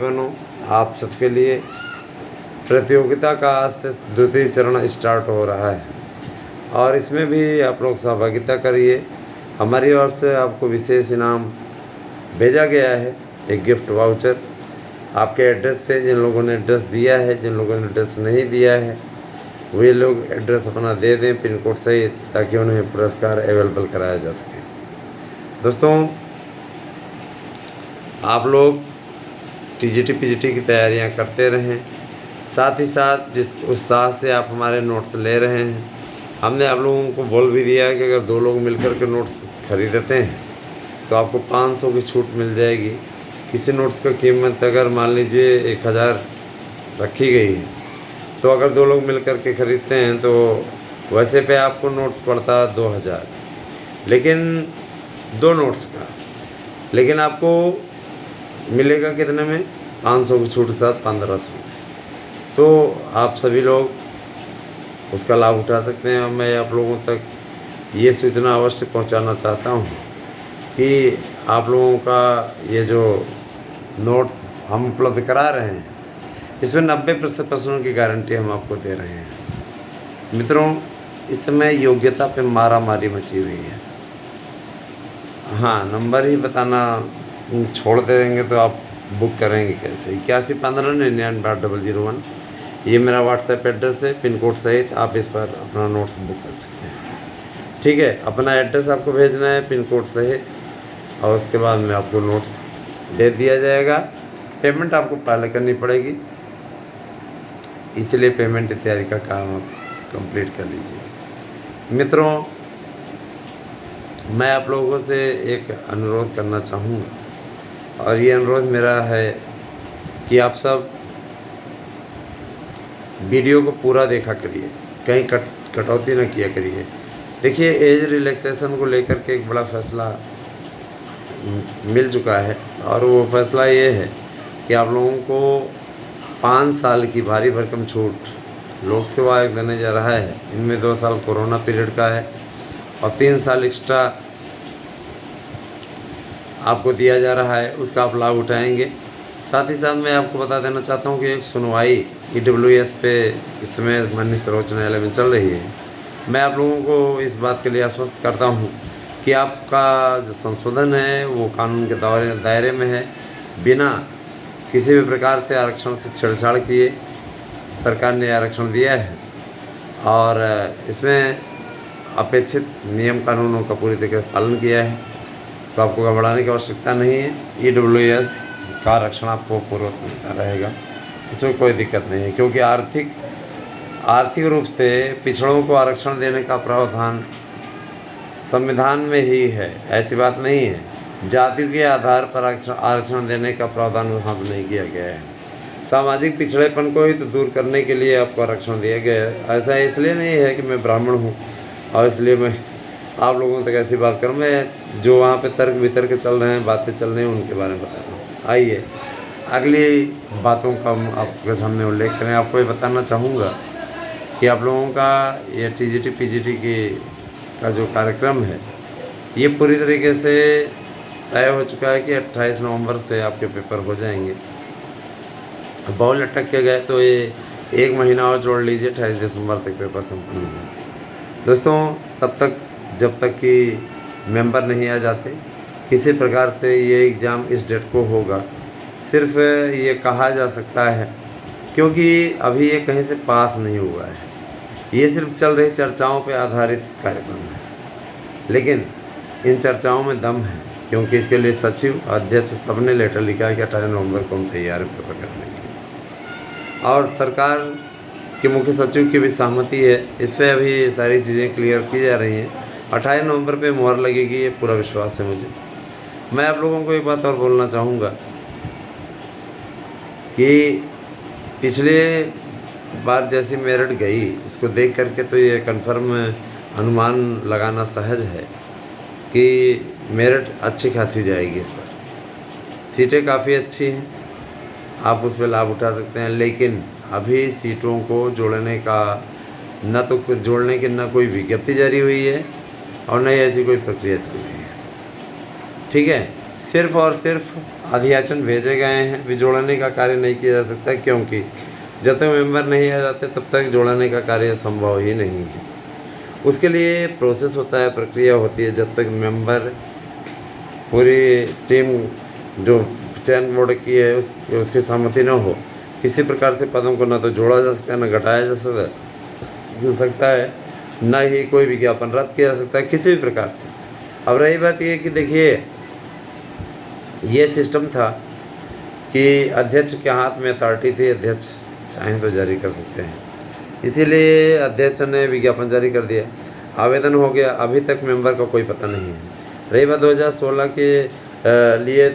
बहनों, आप सबके लिए प्रतियोगिता का आज से द्वितीय चरण स्टार्ट हो रहा है और इसमें भी आप लोग सहभागिता करिए। हमारी ओर से आपको विशेष इनाम भेजा गया है, एक गिफ्ट वाउचर आपके एड्रेस पे। जिन लोगों ने एड्रेस दिया है, जिन लोगों ने एड्रेस नहीं दिया है, वे लोग एड्रेस अपना दे दें पिन कोड सहित, ताकि उन्हें पुरस्कार अवेलेबल कराया जा सके। दोस्तों, आप लोग टीजीटी पीजीटी की तैयारियां करते रहें, साथ ही साथ जिस उत्साह से आप हमारे नोट्स ले रहे हैं, हमने आप लोगों को बोल भी दिया है कि अगर 2 लोग मिलकर के नोट्स खरीदते हैं तो आपको 500 की छूट मिल जाएगी। किसी नोट्स का कीमत अगर मान लीजिए 1000 रखी गई है, तो अगर 2 लोग मिलकर के ख़रीदते हैं तो वैसे पे आपको नोट्स पड़ता 2000, लेकिन 2 नोट्स का, लेकिन आपको मिलेगा कितने में? 500 की छूट के साथ 1500 में। तो आप सभी लोग उसका लाभ उठा सकते हैं। मैं आप लोगों तक ये सूचना अवश्य पहुंचाना चाहता हूं कि आप लोगों का ये जो नोट्स हम उपलब्ध करा रहे हैं, इसमें 90% की गारंटी हम आपको दे रहे हैं। मित्रों, इस समय योग्यता पे मारामारी मची हुई है। हाँ, नंबर ही बताना छोड़ देंगे तो आप बुक करेंगे कैसे? 8115998001 ये मेरा व्हाट्सएप एड्रेस है, पिन कोड सहित। आप इस पर अपना नोट्स बुक कर सकते हैं। ठीक है, अपना एड्रेस आपको भेजना है पिन कोड सहित, और उसके बाद में आपको नोट्स दे दिया जाएगा। पेमेंट आपको पहले करनी पड़ेगी, इसलिए पेमेंट इत्यादि का काम आप कंप्लीट कर लीजिए। मित्रों, मैं आप लोगों से एक अनुरोध करना चाहूँगा, और ये अनुरोध मेरा है कि आप सब वीडियो को पूरा देखा करिए, कहीं कटौती न किया करिए। देखिए, एज रिलैक्सेशन को लेकर के एक बड़ा फैसला मिल चुका है, और वो फैसला ये है कि आप लोगों को 5 साल की भारी भरकम छूट लोक सेवा आयोग देने जा रहा है। इनमें 2 साल कोरोना पीरियड का है और 3 साल एक्स्ट्रा आपको दिया जा रहा है, उसका आप लाभ उठाएंगे। साथ ही साथ मैं आपको बता देना चाहता हूं कि एक सुनवाई EWS पे इस समय माननीय सर्वोच्च न्यायालय में चल रही है। मैं आप लोगों को इस बात के लिए आश्वस्त करता हूं कि आपका जो संशोधन है वो कानून के दायरे में है, बिना किसी भी प्रकार से आरक्षण से छेड़छाड़ किए सरकार ने आरक्षण दिया है, और इसमें अपेक्षित नियम कानूनों का पूरी तरीके से पालन किया है। तो आपको घबराने की आवश्यकता नहीं है। EWS का आरक्षण आपको पूर्ववत मिलता रहेगा, इसमें कोई दिक्कत नहीं है, क्योंकि आर्थिक रूप से पिछड़ों को आरक्षण देने का प्रावधान संविधान में ही है, ऐसी बात नहीं है। जाति के आधार पर आरक्षण देने का प्रावधान वहाँ पर नहीं किया गया है। सामाजिक पिछड़ेपन को ही तो दूर करने के लिए आपको आरक्षण दिया गया है। ऐसा इसलिए नहीं है कि मैं ब्राह्मण हूँ और इसलिए मैं आप लोगों तक ऐसी बात करूँ। मैं जो वहाँ पे तर्क वितर्क चल रहे हैं, बातें चल रही हैं, उनके बारे में बता रहा हूँ। आइए अगली बातों का हम आपके सामने उल्लेख करें। आपको ये बताना चाहूँगा कि आप लोगों का ये TGT PGT का जो कार्यक्रम है, ये पूरी तरीके से तय हो चुका है कि 28 नवंबर से आपके पेपर हो जाएंगे। बहुत लटक के गए तो ये 1 महीना और जोड़ लीजिए, 28 दिसंबर तक पेपर संपन्न होंगे। दोस्तों, तब तक जब तक कि मेंबर नहीं आ जाते, किसी प्रकार से ये एग्ज़ाम इस डेट को होगा, सिर्फ ये कहा जा सकता है, क्योंकि अभी ये कहीं से पास नहीं हुआ है। ये सिर्फ चल रही चर्चाओं पे आधारित कार्यक्रम है, लेकिन इन चर्चाओं में दम है, क्योंकि इसके लिए सचिव, अध्यक्ष सब ने लेटर लिखा है कि 28 नवंबर को हम तैयार हैं पेपर करने के लिए, और सरकार के मुख्य सचिव की भी सहमति है। इस पर अभी सारी चीज़ें क्लियर की जा रही हैं। 28 नवंबर पे मुहर लगेगी, ये पूरा विश्वास है मुझे। मैं आप लोगों को एक बात और बोलना चाहूँगा कि पिछले बार जैसी मेरिट गई, उसको देख करके तो ये कन्फर्म अनुमान लगाना सहज है कि मेरिट अच्छी खासी जाएगी। इस बार सीटें काफ़ी अच्छी हैं, आप उस पर लाभ उठा सकते हैं, लेकिन अभी सीटों को जोड़ने का न तो कुछ जोड़ने की न कोई विज्ञप्ति जारी हुई है और न ही ऐसी कोई प्रक्रिया चल रही है। ठीक है, सिर्फ़ और सिर्फ अध्याचन भेजे गए हैं, अभी जोड़ने का कार्य नहीं किया जा सकता, क्योंकि जब तक मेंबर नहीं आ जाते तब तक जोड़ने का कार्य संभव ही नहीं है। उसके लिए प्रोसेस होता है, प्रक्रिया होती है। जब तक मेंबर पूरी टीम जो चयन बोर्ड की है उसकी सहमति न हो, किसी प्रकार से पदों को न तो जोड़ा जा सकता है, न घटाया जा सकता है, न ही कोई विज्ञापन रद्द किया जा सकता है किसी भी प्रकार से। अब रही बात ये कि देखिए, ये सिस्टम था कि अध्यक्ष के हाथ में अथॉरिटी थी, अध्यक्ष चाहें तो जारी कर सकते हैं, इसीलिए अध्यक्ष ने विज्ञापन जारी कर दिया, आवेदन हो गया, अभी तक मेंबर का कोई पता नहीं है। रही बात 2016 के लिए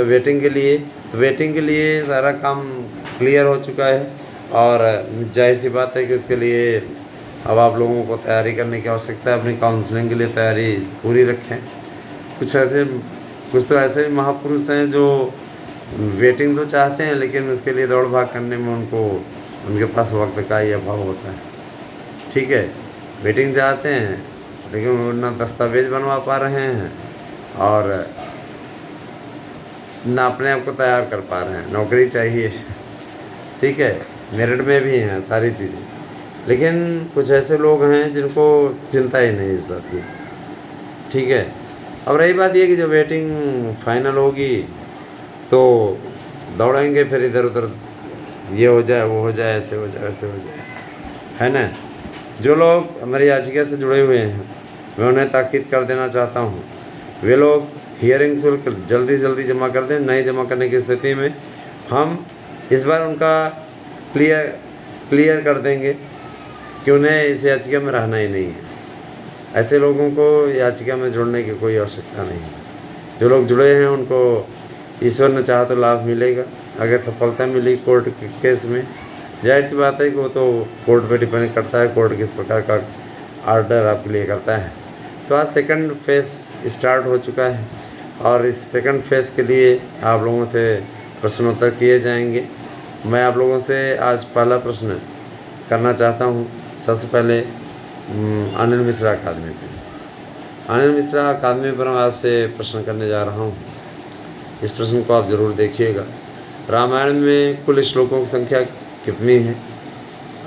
वेटिंग के लिए, तो वेटिंग के लिए सारा काम क्लियर हो चुका है, और जाहिर सी बात है कि उसके लिए अब आप लोगों को तैयारी करने की आवश्यकता है। अपनी काउंसलिंग के लिए तैयारी पूरी रखें। कुछ तो ऐसे महापुरुष हैं जो वेटिंग तो चाहते हैं, लेकिन उसके लिए दौड़ भाग करने में उनके पास वक्त का ही अभाव होता है। ठीक है, वेटिंग चाहते हैं लेकिन वो ना दस्तावेज बनवा पा रहे हैं और ना अपने आप को तैयार कर पा रहे हैं। नौकरी चाहिए, ठीक है, मेरिट में भी हैं सारी चीज़ें, लेकिन कुछ ऐसे लोग हैं जिनको चिंता ही नहीं इस बात की। ठीक है, अब रही बात ये कि जब वेटिंग फाइनल होगी तो दौड़ेंगे फिर इधर उधर, ये हो जाए, वो हो जाए, ऐसे हो जाए, वैसे हो जाए, है ना। जो लोग हमारी याचिका से जुड़े हुए हैं मैं उन्हें ताकीद कर देना चाहता हूँ, वे लोग हियरिंग शुल्क जल्दी से जल्दी जमा कर दें। नहीं जमा करने की स्थिति में हम इस बार उनका क्लियर कर देंगे कि उन्हें इस याचिका में रहना ही नहीं है। ऐसे लोगों को याचिका में जुड़ने की कोई आवश्यकता नहीं है। जो लोग जुड़े हैं उनको ईश्वर ने चाहा तो लाभ मिलेगा। अगर सफलता मिली कोर्ट के केस में, जाहिर सी बात है कि वो तो कोर्ट पे डिपेंड करता है, कोर्ट किस प्रकार का आर्डर आपके लिए करता है। तो आज सेकंड फेज़ स्टार्ट हो चुका है और इस सेकंड फेज़ के लिए आप लोगों से प्रश्नोत्तर किए जाएंगे। मैं आप लोगों से आज पहला प्रश्न करना चाहता हूँ। सबसे पहले अनिल मिश्रा अकादमी पर, अनिल मिश्रा अकादमी पर मैं आपसे प्रश्न करने जा रहा हूँ। इस प्रश्न को आप ज़रूर देखिएगा। रामायण में कुल श्लोकों की संख्या कितनी है,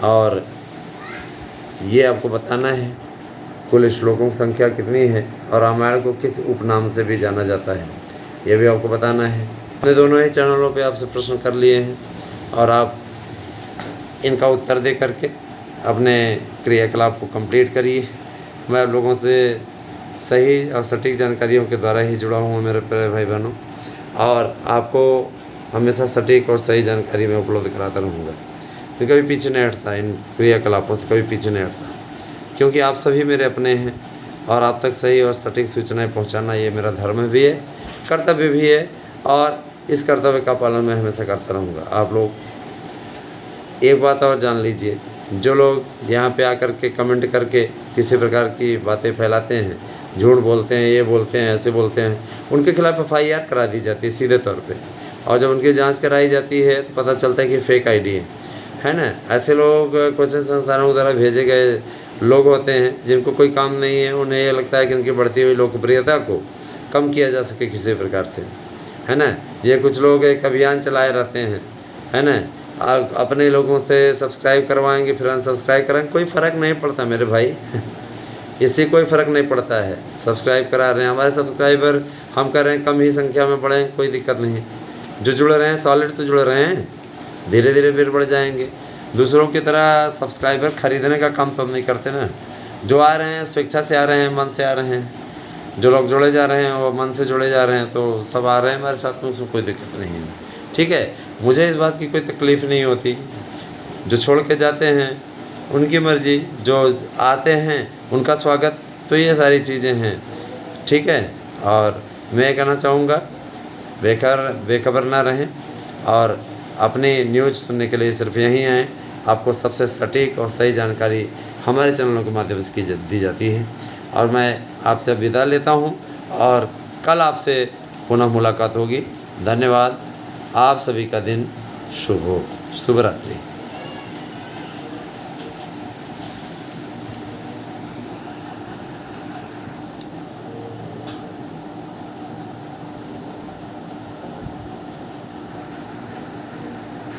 और ये आपको बताना है कुल श्लोकों की संख्या कितनी है, और रामायण को किस उपनाम से भी जाना जाता है, ये भी आपको बताना है। हमने दोनों ही चैनलों पे आपसे प्रश्न कर लिए हैं और आप इनका उत्तर दे करके अपने क्रियाकलाप को कंप्लीट करिए। मैं आप लोगों से सही और सटीक जानकारियों के द्वारा ही जुड़ा हूँ मेरे प्यारे भाई बहनों, और आपको हमेशा सटीक और सही जानकारी मैं उपलब्ध कराता रहूँगा। मैं कभी पीछे नहीं हटता, इन क्रियाकलापों से कभी पीछे नहीं हटता, क्योंकि आप सभी मेरे अपने हैं और आप तक सही और सटीक सूचनाएं पहुंचाना ये मेरा धर्म भी है, कर्तव्य भी है, और इस कर्तव्य का पालन मैं हमेशा करता रहूँगा। आप लोग एक बात और जान लीजिए, जो लोग यहाँ पे आकर के कमेंट करके किसी प्रकार की बातें फैलाते हैं, झूठ बोलते हैं, ये बोलते हैं, ऐसे बोलते हैं, उनके खिलाफ FIR करा दी जाती है सीधे तौर पे, और जब उनकी जांच कराई जाती है तो पता चलता है कि फेक ID है ना। ऐसे लोग कोचिंग संस्थानों द्वारा भेजे गए लोग होते हैं जिनको कोई काम नहीं है। उन्हें ये लगता है कि उनकी बढ़ती हुई लोकप्रियता को कम किया जा सके किसी प्रकार से, है ना। ये कुछ लोग एक अभियान चलाए रहते हैं, है ना, अपने लोगों से सब्सक्राइब करवाएंगे फिर अनसब्सक्राइब कराएंगे, कोई फ़र्क नहीं पड़ता मेरे भाई इससे कोई फ़र्क नहीं पड़ता है। सब्सक्राइब करा रहे हैं, हमारे सब्सक्राइबर हम कर रहे हैं, कम ही संख्या में बढ़ें, कोई दिक्कत नहीं। जो जुड़ रहे हैं सॉलिड तो जुड़ रहे हैं, धीरे धीरे फिर बढ़ जाएंगे। दूसरों की तरह सब्सक्राइबर खरीदने का काम तो हम नहीं करते ना। जो आ रहे हैं स्वेच्छा से आ रहे हैं, मन से आ रहे हैं। जो लोग जुड़े जा रहे हैं वो मन से जुड़े जा रहे हैं, तो सब आ रहे हैं हमारे साथ में, उसमें कोई दिक्कत नहीं है। ठीक है, मुझे इस बात की कोई तकलीफ़ नहीं होती। जो छोड़ के जाते हैं उनकी मर्ज़ी, जो आते हैं उनका स्वागत, तो ये सारी चीज़ें हैं। ठीक है, और मैं कहना चाहूँगा बेखबर ना रहें और अपनी न्यूज़ सुनने के लिए सिर्फ यहीं आएँ। आपको सबसे सटीक और सही जानकारी हमारे चैनलों के माध्यम से दी जाती है। और मैं आपसे विदा लेता हूं और कल आपसे पुनः मुलाकात होगी। धन्यवाद। आप सभी का दिन शुभ हो। शुभ रात्रि।